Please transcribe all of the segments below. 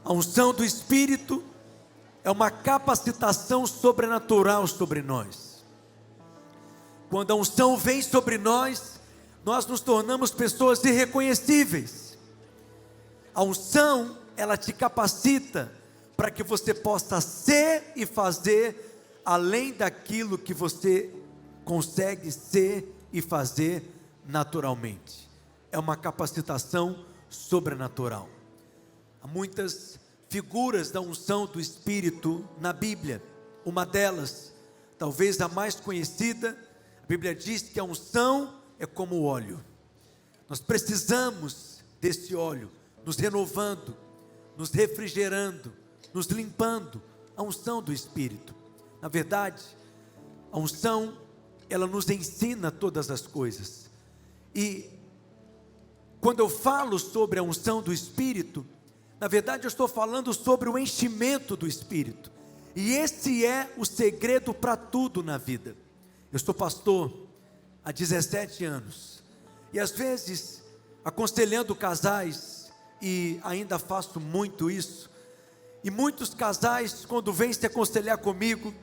A unção do Espírito é uma capacitação sobrenatural sobre nós. Quando a unção vem sobre nós, nós nos tornamos pessoas irreconhecíveis. A unção, ela te capacita para que você possa ser e fazer além daquilo que você consegue ser e fazer naturalmente. É uma capacitação sobrenatural. Há muitas figuras da unção do Espírito na Bíblia. Uma delas, talvez a mais conhecida, a Bíblia diz que a unção é como o óleo. Nós precisamos desse óleo, nos renovando, nos refrigerando, nos limpando. A unção do Espírito. Na verdade, a unção, ela nos ensina todas as coisas. E quando eu falo sobre a unção do Espírito, na verdade eu estou falando sobre o enchimento do Espírito. E esse é o segredo para tudo na vida. Eu sou pastor há 17 anos. E às vezes, aconselhando casais, e ainda faço muito isso, e muitos casais, quando vêm se aconselhar comigo,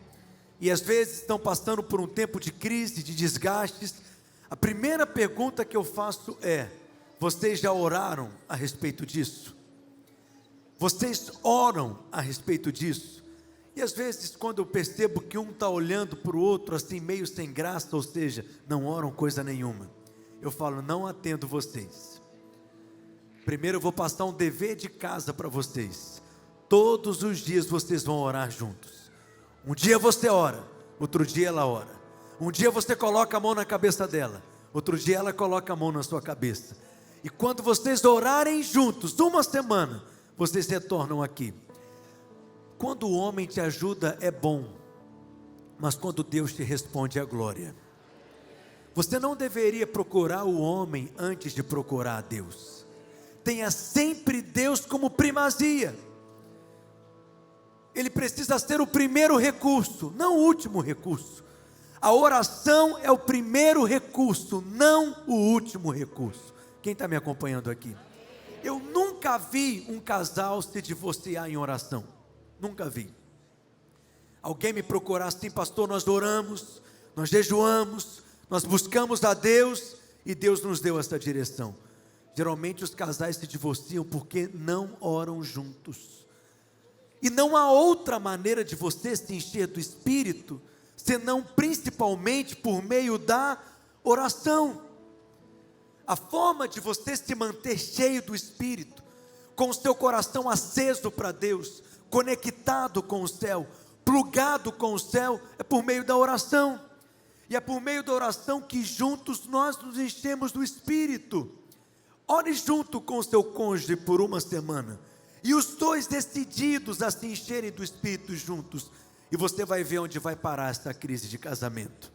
e às vezes estão passando por um tempo de crise, de desgastes, a primeira pergunta que eu faço é: vocês já oraram a respeito disso? Vocês oram a respeito disso? E às vezes, quando eu percebo que um está olhando para o outro assim, meio sem graça, ou seja, não oram coisa nenhuma, eu falo: não atendo vocês. Primeiro eu vou passar um dever de casa para vocês. Todos os dias vocês vão orar juntos. Um dia você ora, outro dia ela ora. Um dia você coloca a mão na cabeça dela, outro dia ela coloca a mão na sua cabeça. E quando vocês orarem juntos, uma semana, vocês retornam aqui. Quando o homem te ajuda é bom, mas quando Deus te responde é glória. Você não deveria procurar o homem antes de procurar a Deus. Tenha sempre Deus como primazia. Ele precisa ser o primeiro recurso, não o último recurso. A oração é o primeiro recurso, não o último recurso. Quem está me acompanhando aqui? Eu nunca vi um casal se divorciar em oração. Nunca vi. Alguém me procurar assim: pastor, nós oramos, nós jejuamos, nós buscamos a Deus e Deus nos deu essa direção. Geralmente os casais se divorciam porque não oram juntos. E não há outra maneira de você se encher do Espírito, senão principalmente por meio da oração. A forma de você se manter cheio do Espírito, com o seu coração aceso para Deus, conectado com o céu, plugado com o céu, é por meio da oração. E é por meio da oração que juntos nós nos enchemos do Espírito. Ore junto com o seu cônjuge por uma semana, e os dois decididos a se encherem do Espírito juntos, e você vai ver onde vai parar essa crise de casamento.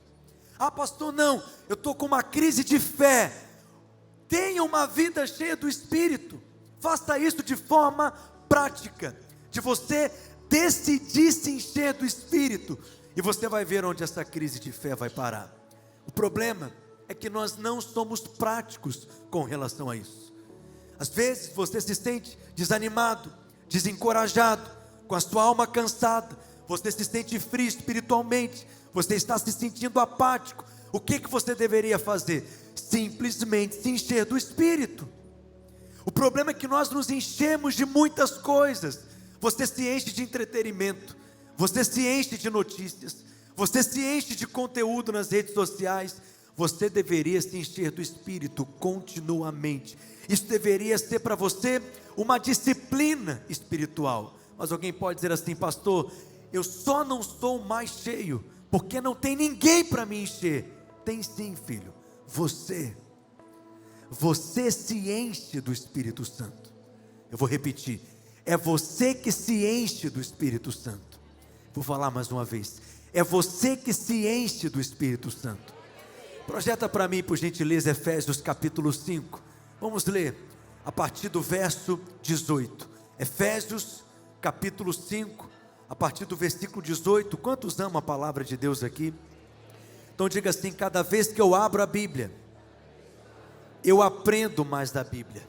Ah, pastor, não, eu estou com uma crise de fé. Tenha uma vida cheia do Espírito. Faça isso de forma prática, de você decidir se encher do Espírito, e você vai ver onde essa crise de fé vai parar. O problema é que nós não somos práticos com relação a isso. Às vezes você se sente desanimado, desencorajado, com a sua alma cansada, você se sente frio espiritualmente, você está se sentindo apático. O que você deveria fazer? Simplesmente se encher do Espírito. O problema é que nós nos enchemos de muitas coisas. Você se enche de entretenimento, você se enche de notícias, você se enche de conteúdo nas redes sociais. Você deveria se encher do Espírito continuamente. Isso deveria ser para você uma disciplina espiritual. Mas alguém pode dizer assim: pastor, eu só não sou mais cheio porque não tem ninguém para me encher. Tem sim, filho. Você se enche do Espírito Santo. Eu vou repetir: é você que se enche do Espírito Santo. Vou falar mais uma vez: é você que se enche do Espírito Santo. Projeta para mim, por gentileza, Efésios capítulo 5. Vamos ler a partir do verso 18. Efésios capítulo 5, a partir do versículo 18. Quantos amam a palavra de Deus aqui? Então diga assim: cada vez que eu abro a Bíblia, eu aprendo mais da Bíblia.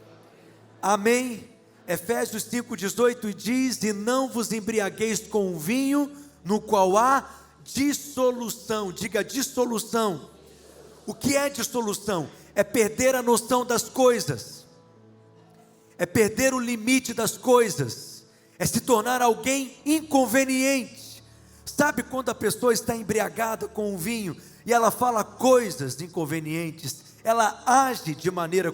Amém? Efésios 5,18 diz: e não vos embriagueis com o vinho, no qual há dissolução. Diga dissolução. O que é dissolução? É perder a noção das coisas, é perder o limite das coisas, é se tornar alguém inconveniente. Sabe quando a pessoa está embriagada com o vinho e ela fala coisas inconvenientes, ela age de maneira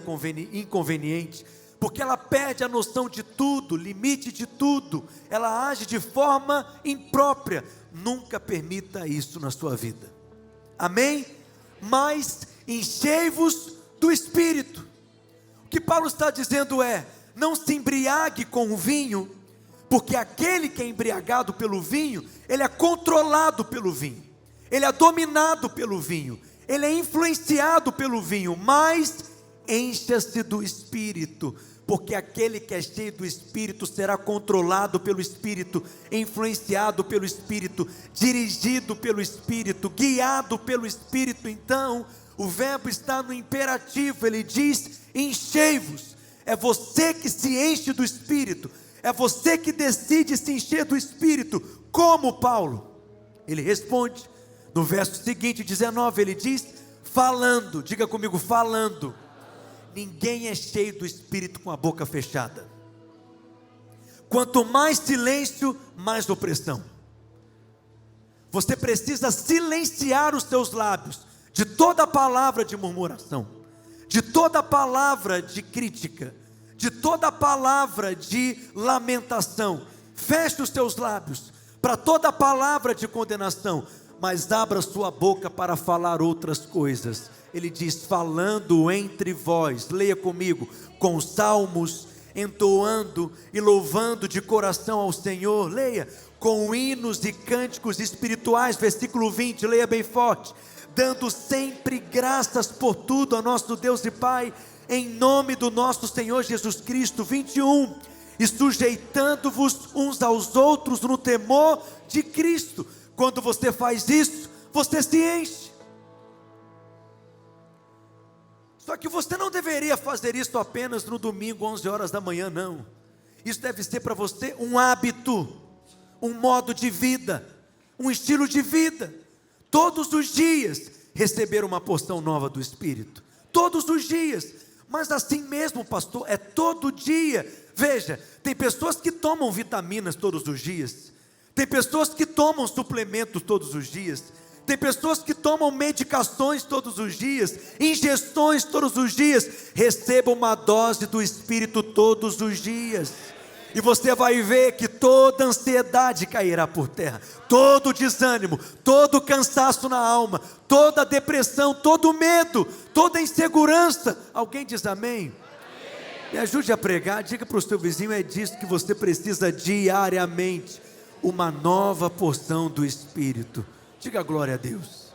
inconveniente, porque ela perde a noção de tudo, limite de tudo, ela age de forma imprópria. Nunca permita isso na sua vida, amém? Mas enchei-vos do Espírito. O que Paulo está dizendo é: não se embriague com o vinho, porque aquele que é embriagado pelo vinho, ele é controlado pelo vinho, ele é dominado pelo vinho, ele é influenciado pelo vinho. Mas encha-se do Espírito, porque aquele que é cheio do Espírito será controlado pelo Espírito, influenciado pelo Espírito, dirigido pelo Espírito, guiado pelo Espírito. Então, o verbo está no imperativo, ele diz: enchei-vos. É você que se enche do Espírito, é você que decide se encher do Espírito. Como, Paulo? Ele responde, no verso seguinte, 19, ele diz: falando. Diga comigo, falando. Ninguém é cheio do Espírito com a boca fechada. Quanto mais silêncio, mais opressão. Você precisa silenciar os seus lábios de toda palavra de murmuração, de toda palavra de crítica, de toda palavra de lamentação. Feche os seus lábios para toda palavra de condenação, mas abra sua boca para falar outras coisas. Ele diz: falando entre vós, leia comigo, com salmos, entoando e louvando de coração ao Senhor. Leia, com hinos e cânticos espirituais, versículo 20, leia bem forte, dando sempre graças por tudo a nosso Deus e Pai, em nome do nosso Senhor Jesus Cristo. 21, e sujeitando-vos uns aos outros no temor de Cristo. Quando você faz isso, você se enche. Só que você não deveria fazer isso apenas no domingo, 11 horas da manhã, não. Isso deve ser para você um hábito, um modo de vida, um estilo de vida. Todos os dias receber uma porção nova do Espírito, todos os dias. Mas assim mesmo, pastor, é todo dia. Veja, tem pessoas que tomam vitaminas todos os dias, tem pessoas que tomam suplementos todos os dias, tem pessoas que tomam medicações todos os dias, injeções todos os dias. Receba uma dose do Espírito todos os dias, e você vai ver que toda ansiedade cairá por terra, todo desânimo, todo cansaço na alma, toda depressão, todo medo, toda insegurança. Alguém diz amém? Me ajude a pregar, diga para o seu vizinho: é disso que você precisa diariamente, uma nova porção do Espírito. Diga glória a Deus.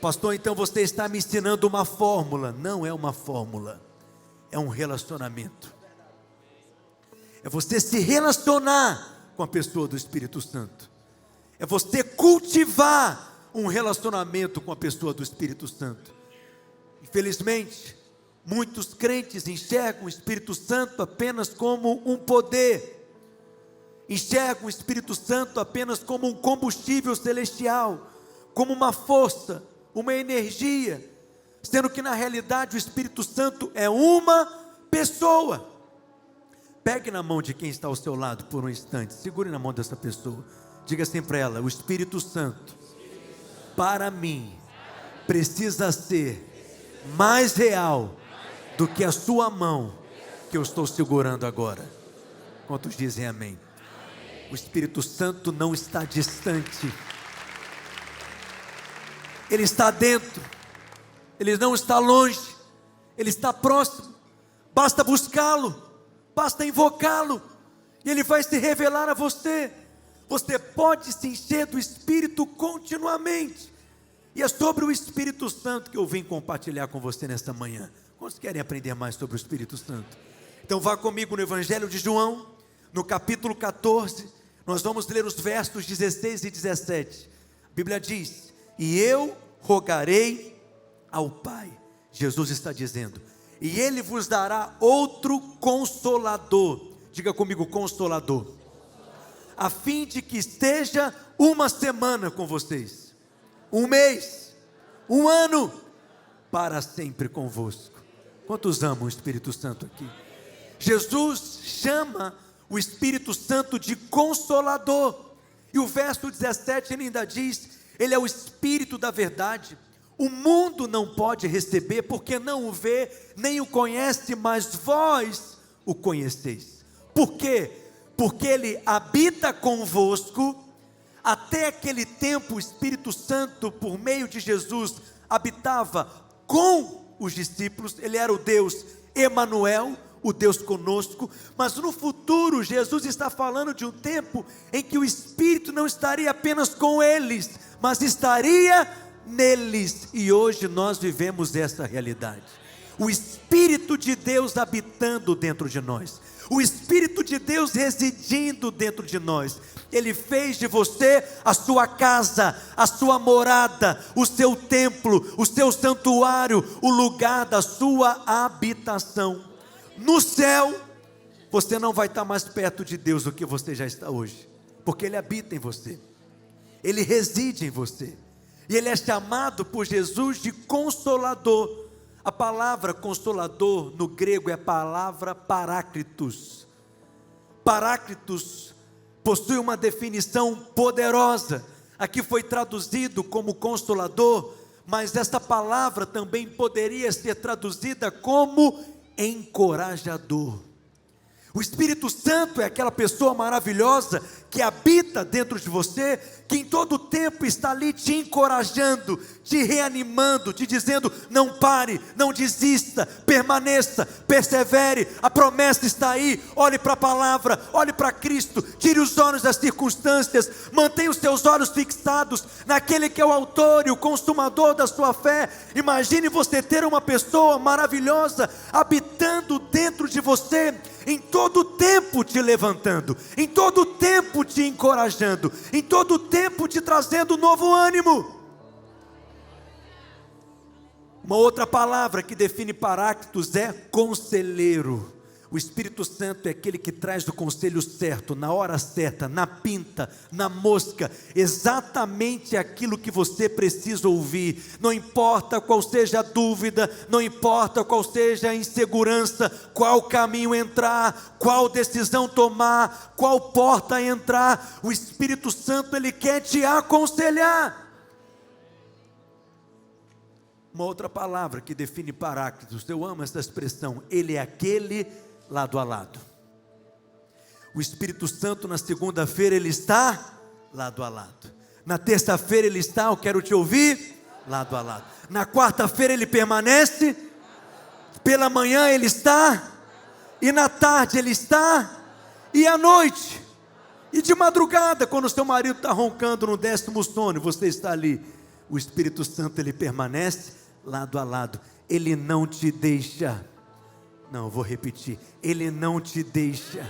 Pastor, então você está me ensinando uma fórmula. Não é uma fórmula, é um relacionamento. É você se relacionar com a pessoa do Espírito Santo, é você cultivar um relacionamento com a pessoa do Espírito Santo. Infelizmente, muitos crentes enxergam o Espírito Santo apenas como um poder, enxergam o Espírito Santo apenas como um combustível celestial, como uma força, uma energia, sendo que na realidade o Espírito Santo é uma pessoa. Pegue na mão de quem está ao seu lado por um instante, segure na mão dessa pessoa, diga assim para ela: o Espírito Santo, para mim, precisa ser mais real do que a sua mão que eu estou segurando agora. Quantos dizem amém? O Espírito Santo não está distante, Ele está dentro, Ele não está longe, Ele está próximo. Basta buscá-lo, basta invocá-lo, e Ele vai se revelar a você. Você pode se encher do Espírito continuamente, e é sobre o Espírito Santo que eu vim compartilhar com você nesta manhã. Quantos querem aprender mais sobre o Espírito Santo? Então vá comigo no Evangelho de João, no capítulo 14, nós vamos ler os versos 16 e 17. A Bíblia diz: e eu rogarei ao Pai, Jesus está dizendo, e Ele vos dará outro Consolador, Diga comigo, Consolador. A fim de que esteja uma semana com vocês, um mês, um ano, para sempre convosco. Quantos amam o Espírito Santo aqui? Jesus chama o Espírito Santo de Consolador. E o verso 17 ele ainda diz: Ele é o Espírito da verdade. O mundo não pode receber, porque não o vê, nem o conhece, mas vós o conheceis. Por quê? Porque Ele habita convosco. Até aquele tempo o Espírito Santo, por meio de Jesus, habitava com os discípulos. Ele era o Deus Emanuel, o Deus conosco. Mas no futuro Jesus está falando de um tempo em que o Espírito não estaria apenas com eles, mas estaria neles. E hoje nós vivemos essa realidade. O Espírito de Deus habitando dentro de nós, o Espírito de Deus residindo dentro de nós. Ele fez de você a sua casa, a sua morada, o seu templo, o seu santuário, o lugar da sua habitação. No céu, você não vai estar mais perto de Deus do que você já está hoje, porque Ele habita em você, Ele reside em você, e Ele é chamado por Jesus de Consolador. A palavra Consolador no grego é a palavra Paráclitos. Paráclitos possui uma definição poderosa. Aqui foi traduzido como Consolador, mas essa palavra também poderia ser traduzida como encorajador. O Espírito Santo é aquela pessoa maravilhosa que habita dentro de você, que em todo tempo está ali te encorajando, te reanimando, te dizendo: não pare, não desista, permaneça, persevere, a promessa está aí. Olhe para a palavra, olhe para Cristo, tire os olhos das circunstâncias, mantenha os seus olhos fixados naquele que é o autor e o consumador da sua fé. Imagine você ter uma pessoa maravilhosa habitando dentro de você, em todo tempo te levantando, em todo tempo te encorajando, em todo tempo te trazendo novo ânimo. Uma outra palavra que define Paráclitos é conselheiro. O Espírito Santo é aquele que traz o conselho certo, na hora certa, na pinta, na mosca, exatamente aquilo que você precisa ouvir. Não importa qual seja a dúvida, não importa qual seja a insegurança, qual caminho entrar, qual decisão tomar, qual porta entrar, o Espírito Santo ele quer te aconselhar. Uma outra palavra que define Paráclitos, eu amo essa expressão, ele é aquele lado a lado. O Espírito Santo na segunda-feira ele está lado a lado, na terça-feira ele está, eu quero te ouvir, lado a lado, na quarta-feira ele permanece, pela manhã ele está, e na tarde ele está, e à noite, e de madrugada, quando o seu marido está roncando no 10º sono, você está ali, o Espírito Santo ele permanece lado a lado, ele não te deixa. Não, eu vou repetir, ele não te deixa,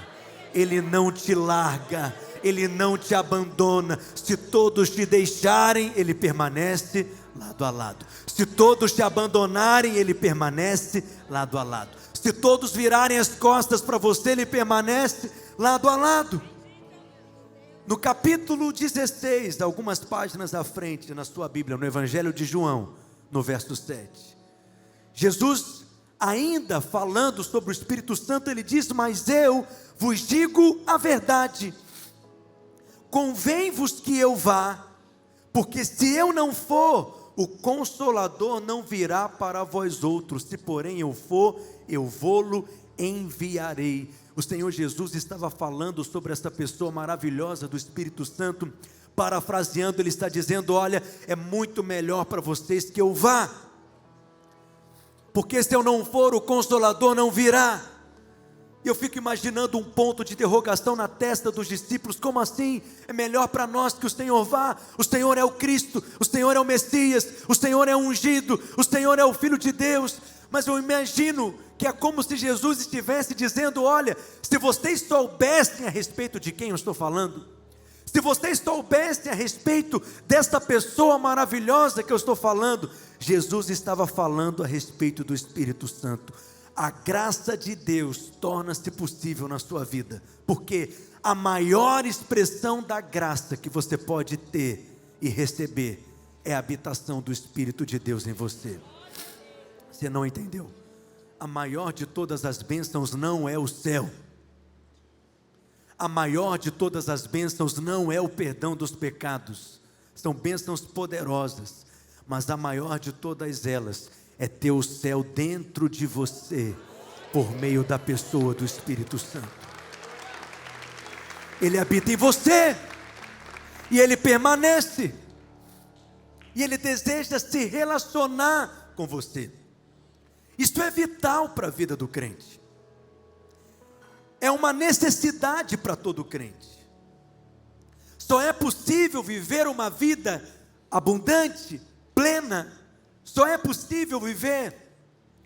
ele não te larga, ele não te abandona. Se todos te deixarem, ele permanece lado a lado. Se todos te abandonarem, ele permanece lado a lado. Se todos virarem as costas para você, ele permanece lado a lado. No capítulo 16, algumas páginas à frente na sua Bíblia, no Evangelho de João, no verso 7, Jesus, ainda falando sobre o Espírito Santo, ele diz: mas eu vos digo a verdade, convém-vos que eu vá, porque se eu não for, o Consolador não virá para vós outros, se porém eu for, eu vô-lo enviarei. O Senhor Jesus estava falando sobre essa pessoa maravilhosa do Espírito Santo, parafraseando, ele está dizendo: olha, é muito melhor para vocês que eu vá, porque se eu não for, o Consolador não virá. Eu fico imaginando um ponto de interrogação na testa dos discípulos: como assim? É melhor para nós que o Senhor vá? O Senhor é o Cristo, o Senhor é o Messias, o Senhor é o ungido, o Senhor é o Filho de Deus. Mas eu imagino que é como se Jesus estivesse dizendo: olha, se vocês soubessem a respeito de quem eu estou falando, se vocês soubessem a respeito desta pessoa maravilhosa que eu estou falando, Jesus estava falando a respeito do Espírito Santo. a graça de Deus torna-se possível na sua vida, porque a maior expressão da graça que você pode ter e receber é a habitação do Espírito de Deus em você. Você não entendeu? A maior de todas as bênçãos não é o céu. A maior de todas as bênçãos não é o perdão dos pecados. São bênçãos poderosas, mas a maior de todas elas é ter o céu dentro de você, por meio da pessoa do Espírito Santo. Ele habita em você, e Ele permanece, e Ele deseja se relacionar com você. Isso é vital para a vida do crente, é uma necessidade para todo crente. Só é possível viver uma vida abundante, plena, só é possível viver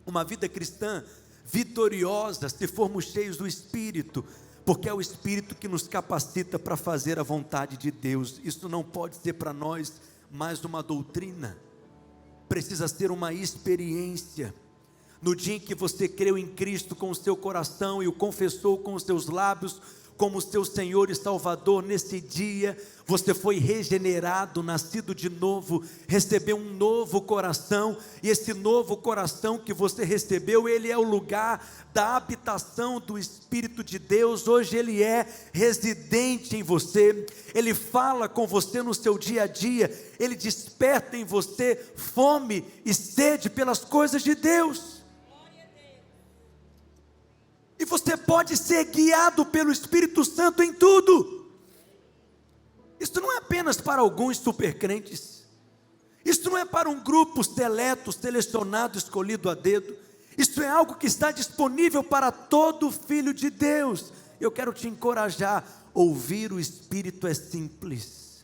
uma vida cristã vitoriosa se formos cheios do Espírito, porque é o Espírito que nos capacita para fazer a vontade de Deus. Isso não pode ser para nós mais uma doutrina, precisa ser uma experiência. No dia em que você creu em Cristo com o seu coração e o confessou com os seus lábios como seu Senhor e Salvador, nesse dia você foi regenerado, nascido de novo, recebeu um novo coração, e esse novo coração que você recebeu, ele é o lugar da habitação do Espírito de Deus. Hoje ele é residente em você, ele fala com você no seu dia a dia, ele desperta em você fome e sede pelas coisas de Deus. E você pode ser guiado pelo Espírito Santo em tudo. Isso não é apenas para alguns supercrentes. Isso não é para um grupo seleto, selecionado, escolhido a dedo. Isso é algo que está disponível para todo filho de Deus. Eu quero te encorajar. Ouvir o Espírito é simples.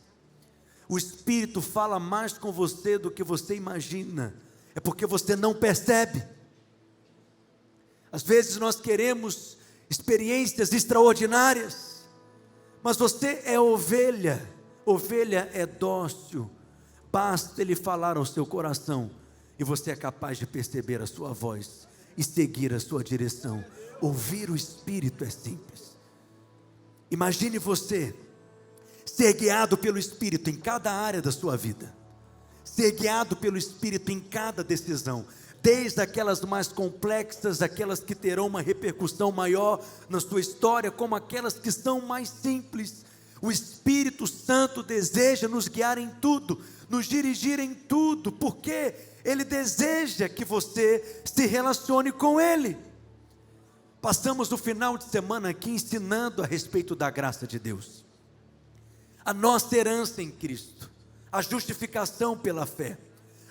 O Espírito fala mais com você do que você imagina. É porque você não percebe. Às vezes nós queremos experiências extraordinárias, mas você é ovelha, ovelha é dócil, basta Ele falar ao seu coração, e você é capaz de perceber a sua voz, e seguir a sua direção. Ouvir o Espírito é simples. Imagine você, ser guiado pelo Espírito em cada área da sua vida, ser guiado pelo Espírito em cada decisão, desde aquelas mais complexas, aquelas que terão uma repercussão maior na sua história, como aquelas que são mais simples. O Espírito Santo deseja nos guiar em tudo, nos dirigir em tudo, porque Ele deseja que você se relacione com Ele. Passamos o final de semana aqui ensinando a respeito da graça de Deus, a nossa herança em Cristo, a justificação pela fé,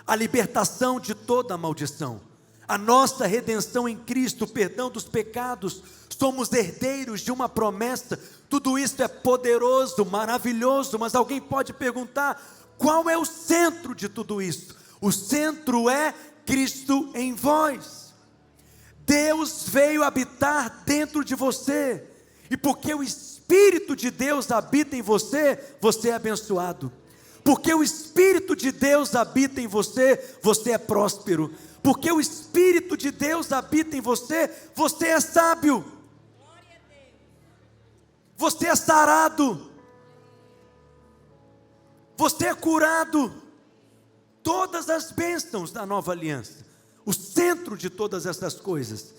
a libertação de toda a maldição, a nossa redenção em Cristo, o perdão dos pecados, somos herdeiros de uma promessa. Tudo isso é poderoso, maravilhoso, mas alguém pode perguntar: qual é o centro de tudo isso? O centro é Cristo em vós. Deus veio habitar dentro de você, e porque o Espírito de Deus habita em você, você é abençoado. Porque o Espírito de Deus habita em você, você é próspero. Porque o Espírito de Deus habita em você, você é sábio. Você é sarado. Você é curado. Todas as bênçãos da nova aliança, o centro de todas essas coisas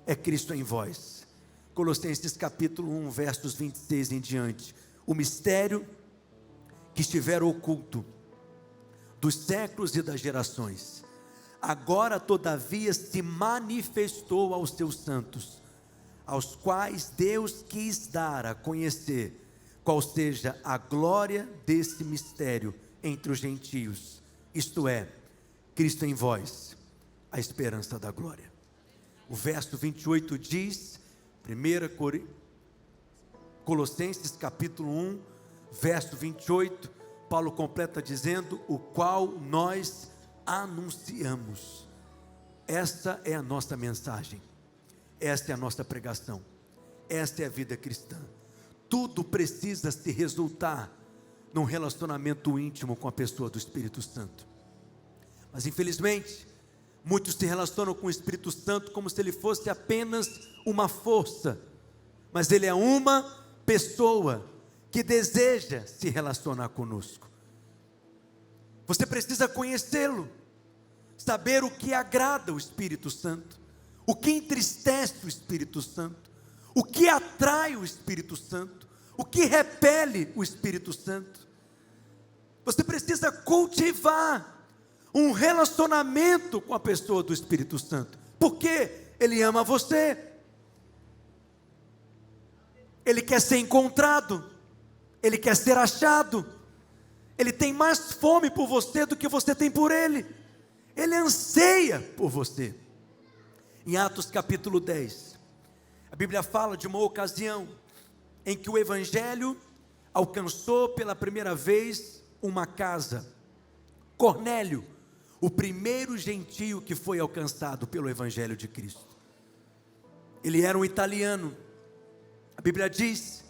é Cristo em vós. Colossenses capítulo 1, versos 26 em diante. O mistério que estivera oculto dos séculos e das gerações, agora todavia se manifestou aos seus santos, aos quais Deus quis dar a conhecer qual seja a glória desse mistério entre os gentios, isto é, Cristo em vós, a esperança da glória. O verso 28 diz, Colossenses capítulo 1, verso 28, Paulo completa dizendo: o qual nós anunciamos. Esta é a nossa mensagem, esta é a nossa pregação, esta é a vida cristã. Tudo precisa se resultar num relacionamento íntimo com a pessoa do Espírito Santo. Mas infelizmente, Muitos se relacionam com o Espírito Santo como se ele fosse apenas uma força, mas ele é uma pessoa que deseja se relacionar conosco. Você precisa conhecê-lo, saber o que agrada o Espírito Santo, o que entristece o Espírito Santo, o que atrai o Espírito Santo, o que repele o Espírito Santo. Você precisa cultivar um relacionamento com a pessoa do Espírito Santo, porque ele ama você, ele quer ser encontrado, ele quer ser achado, ele tem mais fome por você do que você tem por ele, ele anseia por você. Em Atos capítulo 10, a Bíblia fala de uma ocasião em que o Evangelho alcançou pela primeira vez uma casa. Cornélio, o primeiro gentio que foi alcançado pelo Evangelho de Cristo. Ele era um italiano. A Bíblia diz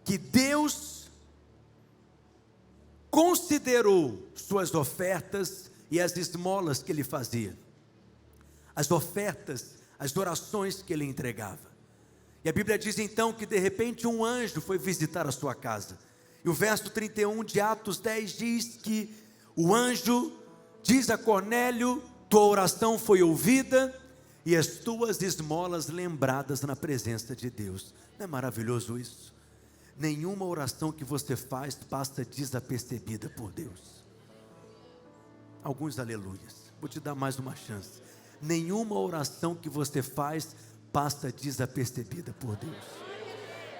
que Deus considerou suas ofertas e as esmolas que ele fazia, as ofertas, as orações que ele entregava. E a Bíblia diz então que de repente um anjo foi visitar a sua casa. E o verso 31 de Atos 10 diz que o anjo diz a Cornélio: tua oração foi ouvida e as tuas esmolas lembradas na presença de Deus. Não é maravilhoso isso? Nenhuma oração que você faz passa desapercebida por Deus. Alguns aleluias. Vou te dar mais uma chance. Nenhuma oração que você faz passa desapercebida por Deus.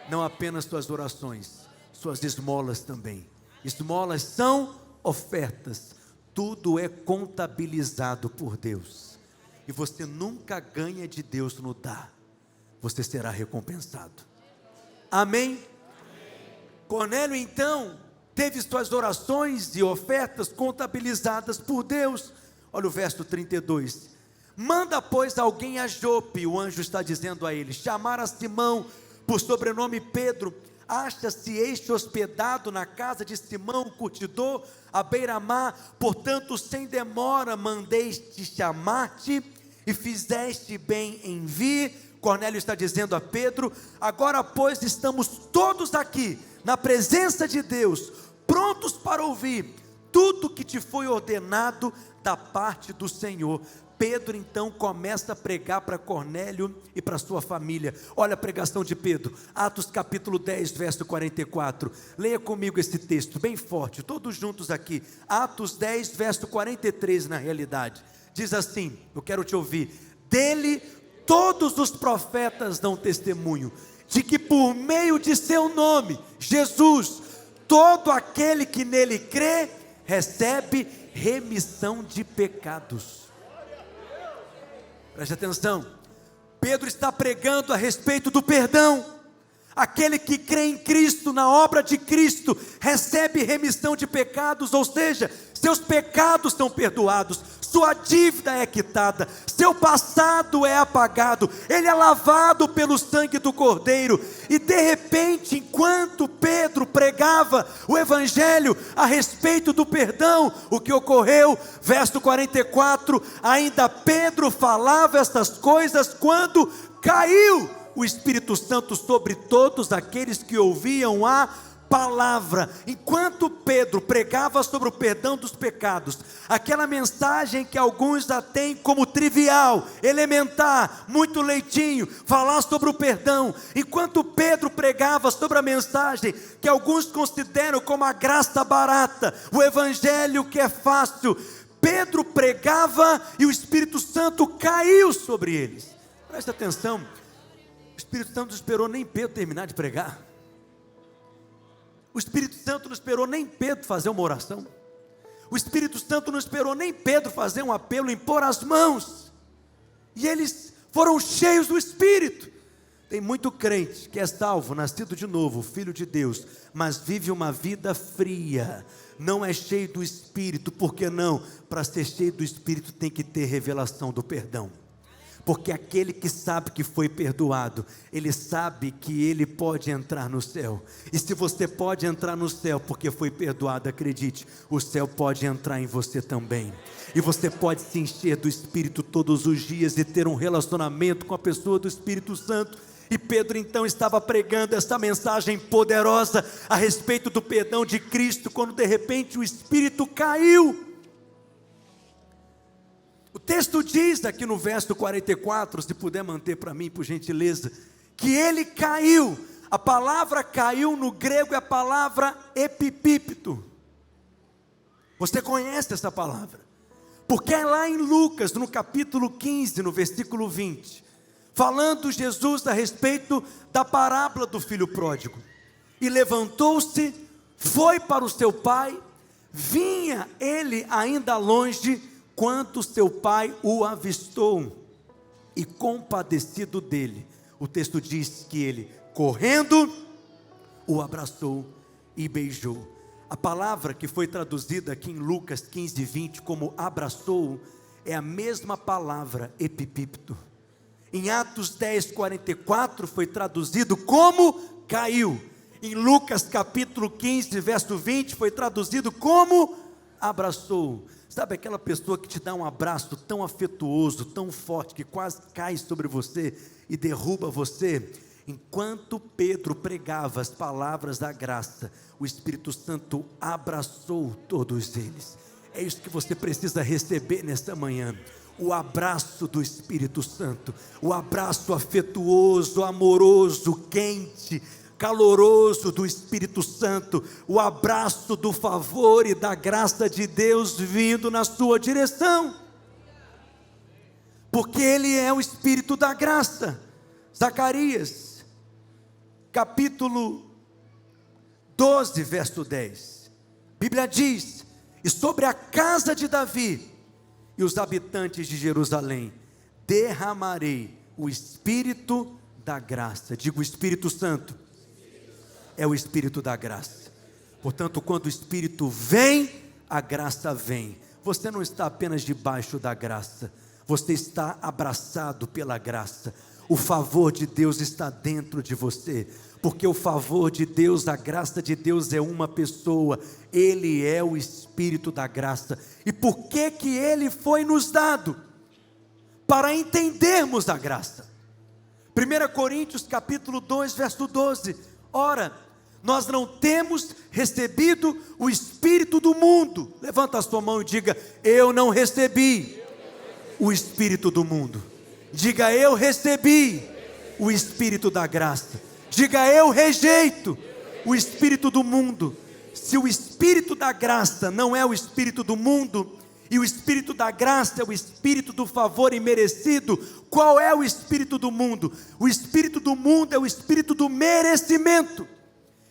Não apenas suas orações, suas esmolas também. Esmolas são ofertas. Tudo é contabilizado por Deus. E você nunca ganha de Deus no dar. Você será recompensado. Amém? Cornélio então teve suas orações e ofertas contabilizadas por Deus. Olha o verso 32. Manda, pois, alguém a Jope, o anjo está dizendo a ele, chamar a Simão, por sobrenome Pedro. Acha-se este hospedado na casa de Simão, curtidor, à beira-mar. Portanto, sem demora, mandei-te chamar-te, e fizeste bem em vir. Cornélio está dizendo a Pedro: agora, pois, estamos todos aqui, na presença de Deus, prontos para ouvir tudo que te foi ordenado da parte do Senhor. Pedro então começa a pregar para Cornélio e para sua família. Olha a pregação de Pedro, Atos capítulo 10, verso 44. Leia comigo esse texto, bem forte, todos juntos aqui. Atos 10, verso 43 na realidade. Diz assim, eu quero te ouvir. Dele todos os profetas dão testemunho, de que por meio de seu nome, Jesus, todo aquele que nele crê, recebe remissão de pecados. Preste atenção, Pedro está pregando a respeito do perdão. Aquele que crê em Cristo, na obra de Cristo, recebe remissão de pecados, ou seja, seus pecados são perdoados, sua dívida é quitada, seu passado é apagado, ele é lavado pelo sangue do Cordeiro. E de repente, enquanto Pedro pregava o Evangelho a respeito do perdão, o que ocorreu? Verso 44, ainda Pedro falava estas coisas quando caiu o Espírito Santo sobre todos aqueles que ouviam a palavra. Enquanto Pedro pregava sobre o perdão dos pecados, aquela mensagem que alguns já têm como trivial, elementar, muito leitinho, falar sobre o perdão. Enquanto Pedro pregava sobre a mensagem que alguns consideram como a graça barata, o evangelho que é fácil, Pedro pregava e o Espírito Santo caiu sobre eles. Presta atenção, o Espírito Santo não esperou nem Pedro terminar de pregar. O Espírito Santo não esperou nem Pedro fazer uma oração. O Espírito Santo não esperou nem Pedro fazer um apelo, impor as mãos. E eles foram cheios do Espírito. Tem muito crente que é salvo, nascido de novo, filho de Deus, mas vive uma vida fria, não é cheio do Espírito. Por que não? Para ser cheio do Espírito tem que ter revelação do perdão. Porque aquele que sabe que foi perdoado, ele sabe que ele pode entrar no céu. E se você pode entrar no céu porque foi perdoado, acredite, o céu pode entrar em você também. E você pode se encher do Espírito todos os dias e ter um relacionamento com a pessoa do Espírito Santo. E Pedro então estava pregando essa mensagem poderosa a respeito do perdão de Cristo, quando de repente o Espírito caiu. O texto diz aqui no verso 44, se puder manter para mim por gentileza, que ele caiu. A palavra caiu no grego é a palavra epipípito. Você conhece essa palavra? Porque é lá em Lucas, no capítulo 15, no versículo 20, falando Jesus a respeito da parábola do filho pródigo. E levantou-se, foi para o seu pai, vinha ele ainda longe, quando seu pai o avistou, e compadecido dele, o texto diz que ele, correndo, o abraçou e beijou. A palavra que foi traduzida aqui em Lucas 15, 20 como abraçou, é a mesma palavra epipípito. Em Atos 10, 44 foi traduzido como caiu. Em Lucas capítulo 15, verso 20 foi traduzido como abraçou. Sabe aquela pessoa que te dá um abraço tão afetuoso, tão forte, que quase cai sobre você e derruba você? Enquanto Pedro pregava as palavras da graça, o Espírito Santo abraçou todos eles. É isso que você precisa receber nesta manhã. O abraço do Espírito Santo, o abraço afetuoso, amoroso, quente, caloroso do Espírito Santo, o abraço do favor e da graça de Deus vindo na sua direção, porque Ele é o Espírito da graça. Zacarias, capítulo 12, verso 10, a Bíblia diz: e sobre a casa de Davi e os habitantes de Jerusalém, derramarei o Espírito da graça. Digo, o Espírito Santo é o Espírito da graça. Portanto, quando o Espírito vem, a graça vem. Você não está apenas debaixo da graça, você está abraçado pela graça. O favor de Deus está dentro de você, porque o favor de Deus, a graça de Deus é uma pessoa, Ele é o Espírito da graça. E por que que Ele foi nos dado? Para entendermos a graça. 1 Coríntios capítulo 2, verso 12, ora, nós não temos recebido o Espírito do mundo. Levanta a sua mão e diga: eu não recebi o Espírito do mundo. Diga: eu recebi o Espírito da graça. Diga: eu rejeito o Espírito do mundo. Se o Espírito da graça não é o Espírito do mundo, e o Espírito da graça é o Espírito do favor imerecido, qual é o Espírito do mundo? O Espírito do mundo é o Espírito do merecimento,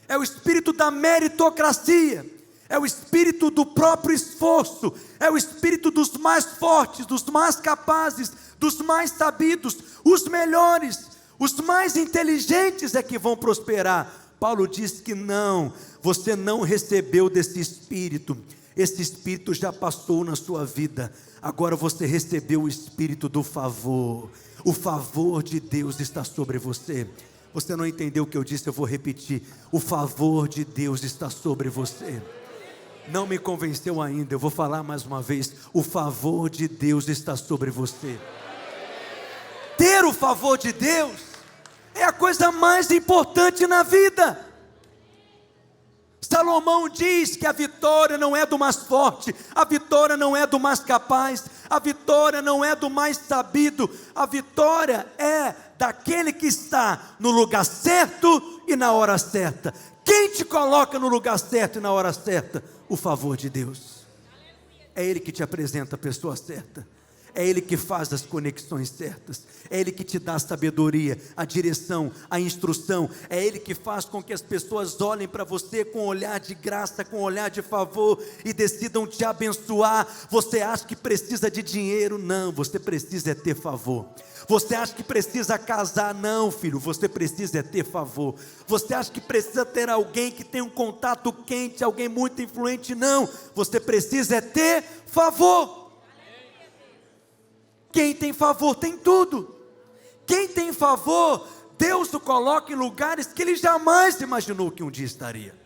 é o Espírito da meritocracia, é o Espírito do próprio esforço, é o Espírito dos mais fortes, dos mais capazes, dos mais sabidos, os melhores, os mais inteligentes é que vão prosperar. Paulo diz que não, você não recebeu desse Espírito, esse Espírito já passou na sua vida, agora você recebeu o Espírito do favor, o favor de Deus está sobre você. Você não entendeu o que eu disse, eu vou repetir, o favor de Deus está sobre você. Não me convenceu ainda, eu vou falar mais uma vez, o favor de Deus está sobre você. Ter o favor de Deus é a coisa mais importante na vida. Salomão diz que a vitória não é do mais forte, a vitória não é do mais capaz, a vitória não é do mais sabido, a vitória é daquele que está no lugar certo e na hora certa. Quem te coloca no lugar certo e na hora certa? O favor de Deus. É Ele que te apresenta a pessoa certa, é Ele que faz as conexões certas, é Ele que te dá a sabedoria, a direção, a instrução, é Ele que faz com que as pessoas olhem para você com um olhar de graça, com um olhar de favor e decidam te abençoar. Você acha que precisa de dinheiro? Não, você precisa é ter favor. Você acha que precisa casar? Não, filho, você precisa é ter favor. Você acha que precisa ter alguém que tem um contato quente, alguém muito influente? Não, você precisa é ter favor. Quem tem favor tem tudo. Quem tem favor, Deus o coloca em lugares que ele jamais imaginou que um dia estaria.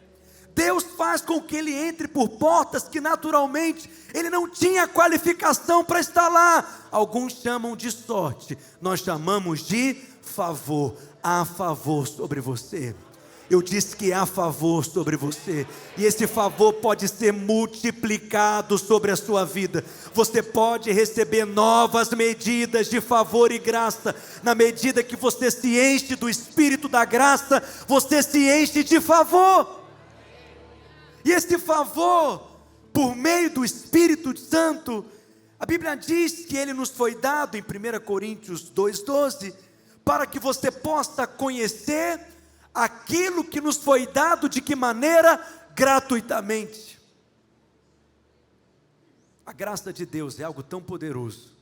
Deus faz com que ele entre por portas que naturalmente ele não tinha qualificação para estar lá. Alguns chamam de sorte, nós chamamos de favor. Há favor sobre você. Eu disse que há favor sobre você, e esse favor pode ser multiplicado sobre a sua vida. Você pode receber novas medidas de favor e graça. Na medida que você se enche do Espírito da graça, você se enche de favor. E esse favor, por meio do Espírito Santo, a Bíblia diz que ele nos foi dado em 1 Coríntios 2,12, para que você possa conhecer aquilo que nos foi dado, de que maneira? Gratuitamente. A graça de Deus é algo tão poderoso,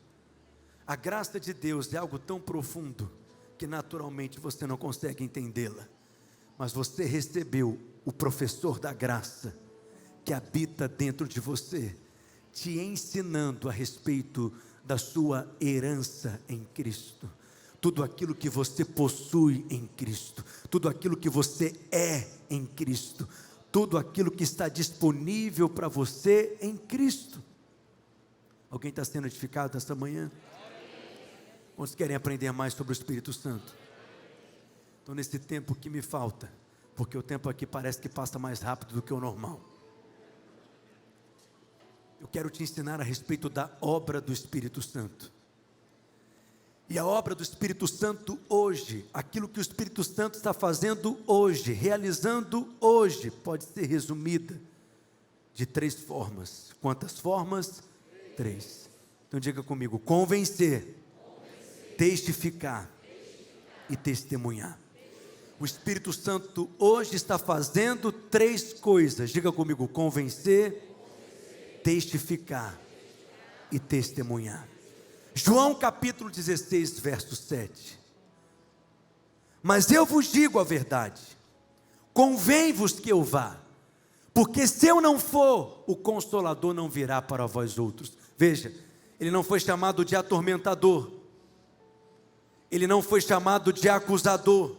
a graça de Deus é algo tão profundo, que naturalmente você não consegue entendê-la, mas você recebeu o professor da graça, que habita dentro de você, te ensinando a respeito da sua herança em Cristo. Tudo aquilo que você possui em Cristo, tudo aquilo que você é em Cristo, tudo aquilo que está disponível para você em Cristo. Alguém está sendo edificado esta manhã? Quantos querem aprender mais sobre o Espírito Santo? Então, nesse tempo que me falta, porque o tempo aqui parece que passa mais rápido do que o normal, eu quero te ensinar a respeito da obra do Espírito Santo. E a obra do Espírito Santo hoje, aquilo que o Espírito Santo está fazendo hoje, realizando hoje, pode ser resumida de 3 formas. Quantas formas? 3. Então diga comigo: convencer, testificar e testemunhar. O Espírito Santo hoje está fazendo 3 coisas. Diga comigo: convencer, testificar e testemunhar. João capítulo 16, verso 7. Mas eu vos digo a verdade, convém-vos que eu vá, porque se eu não for, o Consolador não virá para vós outros. Veja, ele não foi chamado de atormentador, ele não foi chamado de acusador.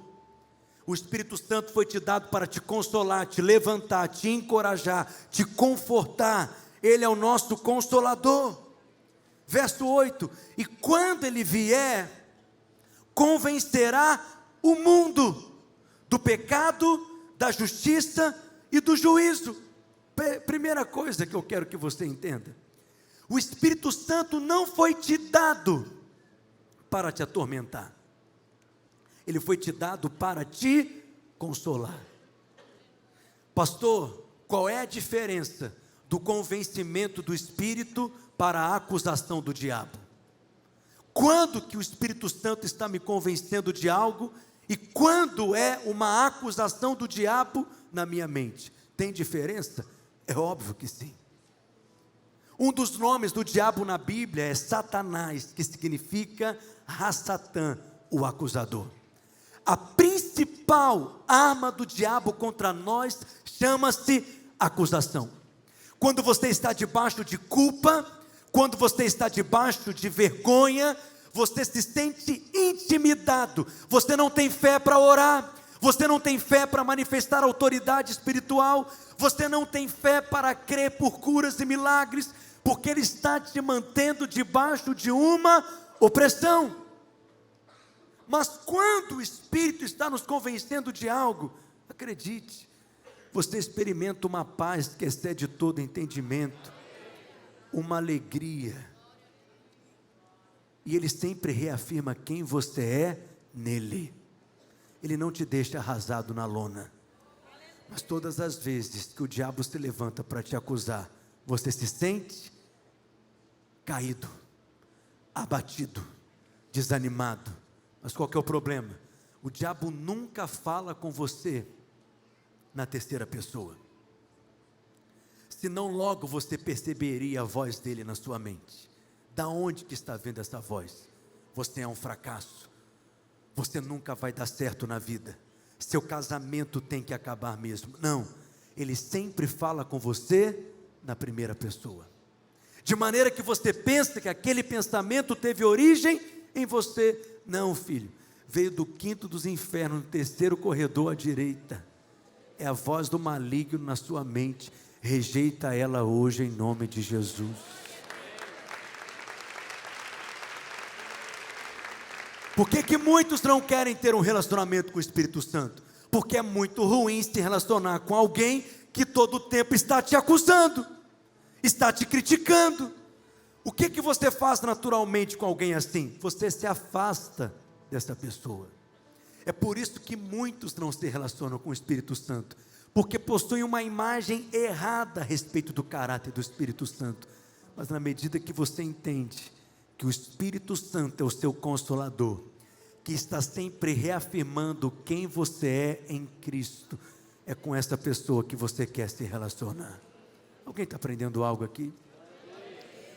O Espírito Santo foi te dado para te consolar, te levantar, te encorajar, te confortar. Ele é o nosso Consolador. Verso 8: e quando ele vier, convencerá o mundo do pecado, da justiça e do juízo. Primeira coisa que eu quero que você entenda: o Espírito Santo não foi te dado para te atormentar, ele foi te dado para te consolar. Pastor, qual é a diferença do convencimento do Espírito para a acusação do diabo? Quando que o Espírito Santo está me convencendo de algo e quando é uma acusação do diabo na minha mente? Tem diferença? É óbvio que sim. Um dos nomes do diabo na Bíblia é Satanás, que significa Ha-Satã, o acusador. A principal arma do diabo contra nós chama-se acusação. Quando você está debaixo de culpa, quando você está debaixo de vergonha, você se sente intimidado, você não tem fé para orar, você não tem fé para manifestar autoridade espiritual, você não tem fé para crer por curas e milagres, porque ele está te mantendo debaixo de uma opressão. Mas quando o Espírito está nos convencendo de algo, acredite, você experimenta uma paz que excede todo entendimento, uma alegria, e ele sempre reafirma quem você é nele. Ele não te deixa arrasado na lona, mas todas as vezes que o diabo se levanta para te acusar, você se sente caído, abatido, desanimado. Mas qual que é o problema? O diabo nunca fala com você na terceira pessoa, senão logo você perceberia a voz dele na sua mente. Da onde que está vindo essa voz? Você é um fracasso, você nunca vai dar certo na vida, seu casamento tem que acabar mesmo. Não, ele sempre fala com você na primeira pessoa. de maneira que você pensa que aquele pensamento teve origem em você. Não, filho, veio do quinto dos infernos, no terceiro corredor à direita. É a voz do maligno na sua mente. Rejeita ela hoje em nome de Jesus. Por que muitos não querem ter um relacionamento com o Espírito Santo? Porque é muito ruim se relacionar com alguém que todo o tempo está te acusando, está te criticando. O que você faz naturalmente com alguém assim? Você se afasta dessa pessoa. É por isso que muitos não se relacionam com o Espírito Santo, porque possuem uma imagem errada a respeito do caráter do Espírito Santo. Mas na medida que você entende que o Espírito Santo é o seu consolador, que está sempre reafirmando quem você é em Cristo, é com essa pessoa que você quer se relacionar. Alguém está aprendendo algo aqui?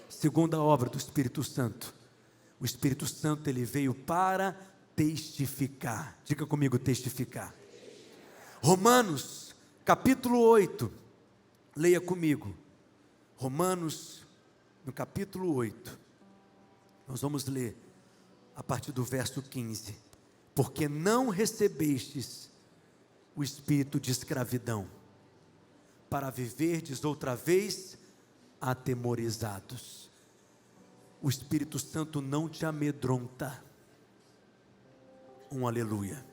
Segunda obra do Espírito Santo. O Espírito Santo, ele veio para testificar. Diga comigo, testificar. Romanos, capítulo 8. Leia comigo. Romanos, no capítulo 8. Nós vamos ler a partir do verso 15. Porque não recebestes o espírito de escravidão, para viverdes outra vez atemorizados. O Espírito Santo não te amedronta. Um aleluia.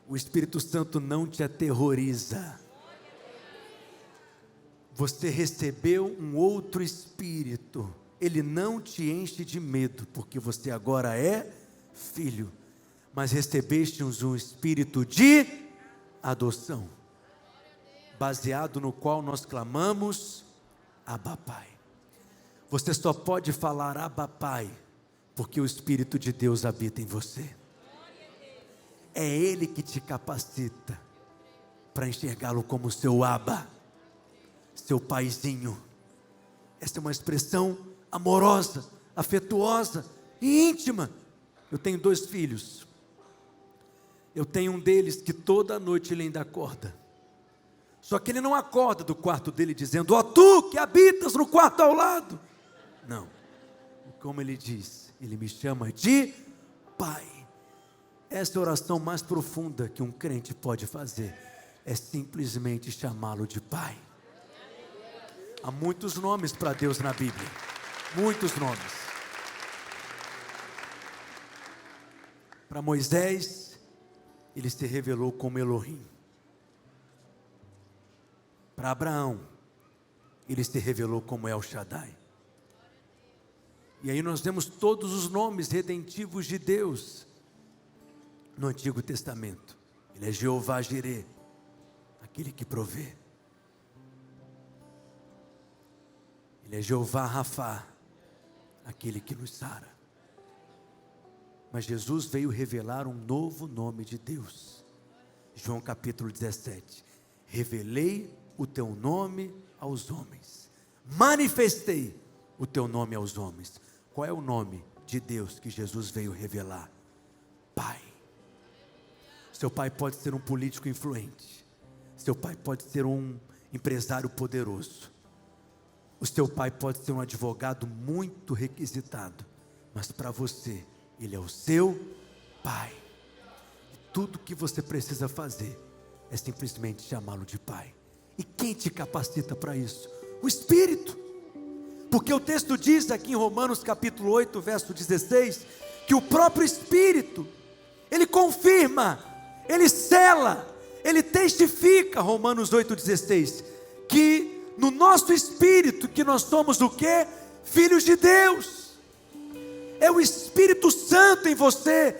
O Espírito Santo não te aterroriza. Você recebeu um outro espírito. Ele não te enche de medo, porque você agora é filho. Mas recebeste um espírito de adoção, baseado no qual nós clamamos, Abba Pai. Você só pode falar Abba Pai, porque o Espírito de Deus habita em você. É Ele que te capacita para enxergá-lo como seu Abba, seu paizinho. Essa é uma expressão amorosa, afetuosa e íntima. Eu tenho 2 filhos. Eu tenho um deles que toda noite ele ainda acorda. Só que ele não acorda do quarto dele dizendo: ó, tu que habitas no quarto ao lado. Não. Como ele diz, ele me chama de Pai. Essa é a oração mais profunda que um crente pode fazer. É simplesmente chamá-lo de Pai. Há muitos nomes para Deus na Bíblia. Muitos nomes. Para Moisés, ele se revelou como Elohim. Para Abraão, ele se revelou como El Shaddai. E aí nós vemos todos os nomes redentivos de Deus no Antigo Testamento. Ele é Jeová Jireh, aquele que provê. Ele é Jeová Rafá, aquele que nos sara. Mas Jesus veio revelar um novo nome de Deus. João capítulo 17. Revelei o teu nome aos homens. Manifestei o teu nome aos homens. Qual é o nome de Deus que Jesus veio revelar? Pai. Seu pai pode ser um político influente. Seu pai pode ser um empresário poderoso. O seu pai pode ser um advogado muito requisitado. Mas para você, ele é o seu Pai. E tudo que você precisa fazer é simplesmente chamá-lo de Pai. E quem te capacita para isso? O Espírito. Porque o texto diz aqui em Romanos capítulo 8, verso 16, que o próprio Espírito, ele confirma, ele sela, ele testifica, Romanos 8,16, que no nosso espírito, que nós somos o quê? Filhos de Deus. É o Espírito Santo em você,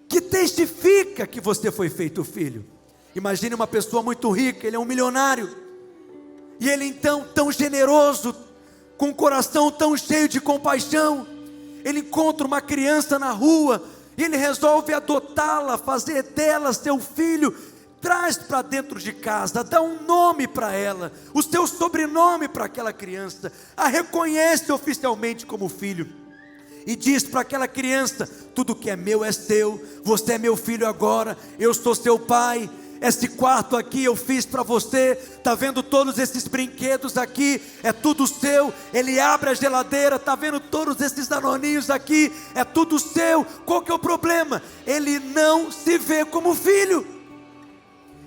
que testifica que você foi feito filho. Imagine uma pessoa muito rica, ele é um milionário, e ele então tão generoso, com um coração tão cheio de compaixão, ele encontra uma criança na rua, e ele resolve adotá-la, fazer dela seu filho, traz para dentro de casa, dá um nome para ela, o seu sobrenome para aquela criança, a reconhece oficialmente como filho, e diz para aquela criança: tudo que é meu é seu, você é meu filho agora, eu sou seu pai. Esse quarto aqui eu fiz para você. Está vendo todos esses brinquedos aqui? É tudo seu. Ele abre a geladeira, está vendo todos esses danoninhos aqui? É tudo seu. Qual que é o problema? Ele não se vê como filho.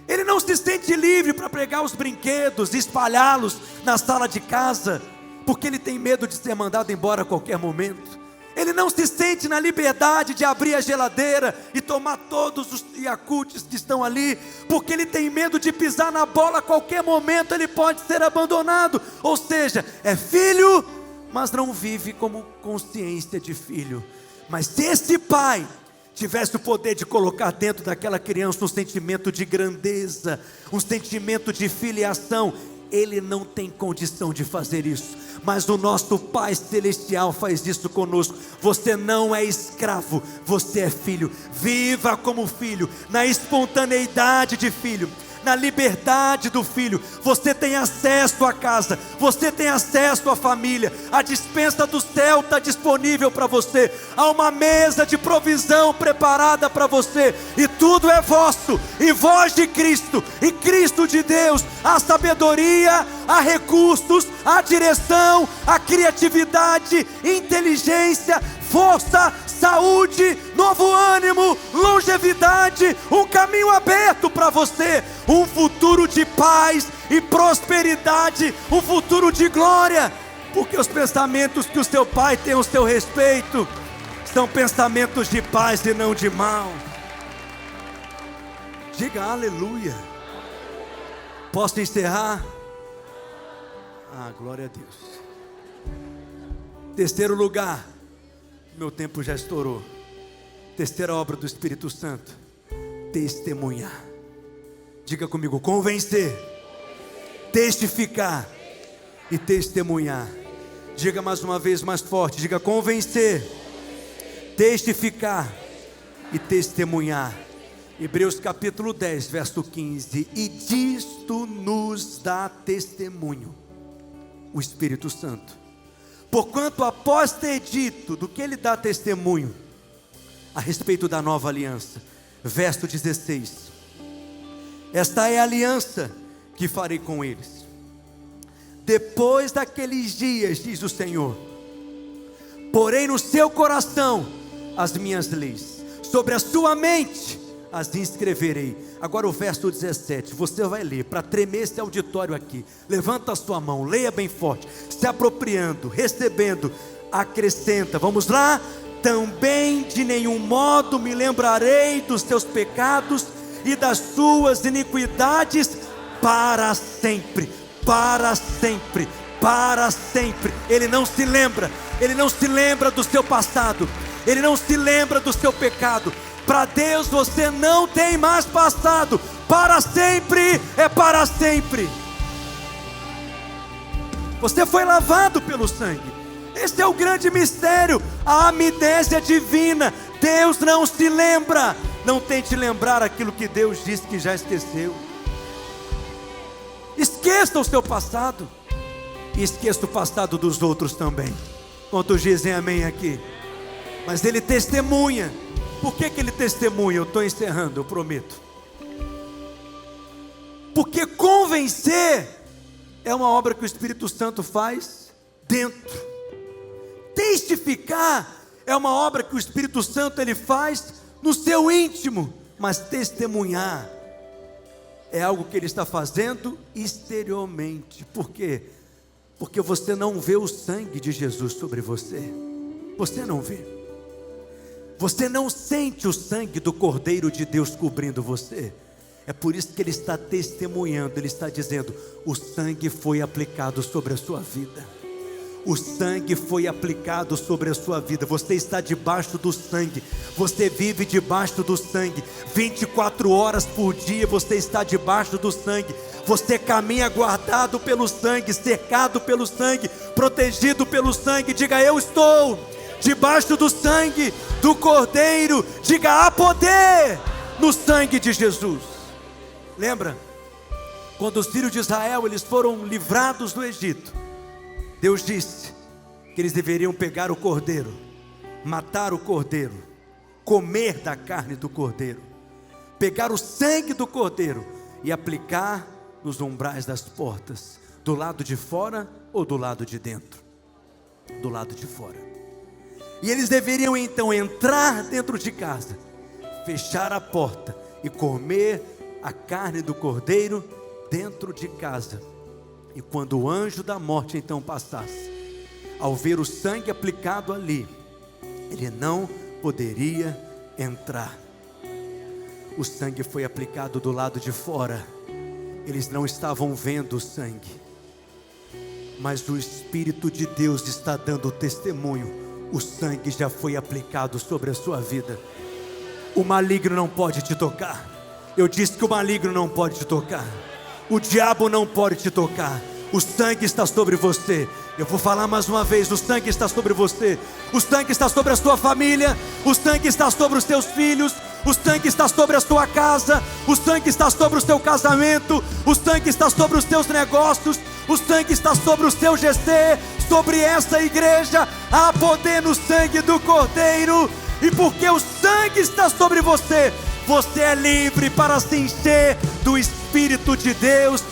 Ele não se sente livre para pegar os brinquedos e espalhá-los na sala de casa, porque ele tem medo de ser mandado embora a qualquer momento. Ele não se sente na liberdade de abrir a geladeira e tomar todos os Yakults que estão ali, porque ele tem medo de pisar na bola a qualquer momento, ele pode ser abandonado. Ou seja, é filho, mas não vive como consciência de filho. Mas se esse pai tivesse o poder de colocar dentro daquela criança um sentimento de grandeza, um sentimento de filiação, ele não tem condição de fazer isso. Mas o nosso Pai Celestial faz isso conosco. Você não é escravo, você é filho. Viva como filho, na espontaneidade de filho, na liberdade do filho. Você tem acesso à casa, você tem acesso à família. A despensa do céu está disponível para você. Há uma mesa de provisão preparada para você, e tudo é vosso, e vós de Cristo, e Cristo de Deus. Há sabedoria, há recursos, há direção, há criatividade, inteligência, força, saúde, novo ânimo, longevidade, um caminho aberto para você, um futuro de paz e prosperidade, um futuro de glória, porque os pensamentos que o seu pai tem ao seu respeito são pensamentos de paz e não de mal. Diga aleluia. Posso encerrar? Glória a Deus. Terceiro lugar, meu tempo já estourou. Terceira obra do Espírito Santo: testemunhar. Diga comigo: convencer, testificar e testemunhar. Diga mais uma vez, mais forte. Diga: convencer, testificar e testemunhar. Hebreus capítulo 10, verso 15: e disto nos dá testemunho o Espírito Santo, porquanto após ter dito do que ele dá testemunho a respeito da nova aliança, verso 16: esta é a aliança que farei com eles depois daqueles dias, diz o Senhor, porei no seu coração as minhas leis, sobre a sua mente as inscreverei. Agora o verso 17, você vai ler, para tremer esse auditório aqui. Levanta a sua mão, leia bem forte, se apropriando, recebendo, acrescenta, vamos lá. Também de nenhum modo me lembrarei dos teus pecados e das suas iniquidades para sempre, para sempre, para sempre. Ele não se lembra, ele não se lembra do seu passado, ele não se lembra do seu pecado. Para Deus você não tem mais passado. Para sempre é para sempre. Você foi lavado pelo sangue. Esse é o grande mistério, a amnésia divina. Deus não se lembra. Não tente lembrar aquilo que Deus disse que já esqueceu. Esqueça o seu passado e esqueça o passado dos outros também. Quantos dizem amém aqui? Mas ele testemunha. Por que ele testemunha? Eu estou encerrando, eu prometo. Porque convencer é uma obra que o Espírito Santo faz dentro. Testificar é uma obra que o Espírito Santo ele faz no seu íntimo. Mas testemunhar é algo que ele está fazendo exteriormente. Por quê? Porque você não vê o sangue de Jesus sobre você. Você não vê. Você não sente o sangue do Cordeiro de Deus cobrindo você. É por isso que ele está testemunhando. Ele está dizendo: o sangue foi aplicado sobre a sua vida. O sangue foi aplicado sobre a sua vida. Você está debaixo do sangue. Você vive debaixo do sangue. 24 horas por dia você está debaixo do sangue. Você caminha guardado pelo sangue, cercado pelo sangue, protegido pelo sangue. Diga: eu estou debaixo do sangue do Cordeiro. Diga: há poder no sangue de Jesus. Lembra? Quando os filhos de Israel eles foram livrados do Egito, Deus disse que eles deveriam pegar o cordeiro, matar o cordeiro, comer da carne do cordeiro. pegar o sangue do cordeiro e aplicar nos umbrais das portas, do lado de fora ou do lado de dentro? Do lado de fora. E eles deveriam então entrar dentro de casa, fechar a porta e comer a carne do cordeiro dentro de casa. E quando o anjo da morte então passasse, ao ver o sangue aplicado ali, ele não poderia entrar. O sangue foi aplicado do lado de fora. Eles não estavam vendo o sangue, mas o Espírito de Deus está dando testemunho. O sangue já foi aplicado sobre a sua vida. O maligno não pode te tocar. Eu disse que o maligno não pode te tocar. O diabo não pode te tocar. O sangue está sobre você. Eu vou falar mais uma vez: o sangue está sobre você. O sangue está sobre a sua família. O sangue está sobre os teus filhos. O sangue está sobre a sua casa. O sangue está sobre o seu casamento. O sangue está sobre os teus negócios. O sangue está sobre o seu GC, sobre essa igreja. Há poder no sangue do Cordeiro. E porque o sangue está sobre você, você é livre para se encher do Espírito de Deus.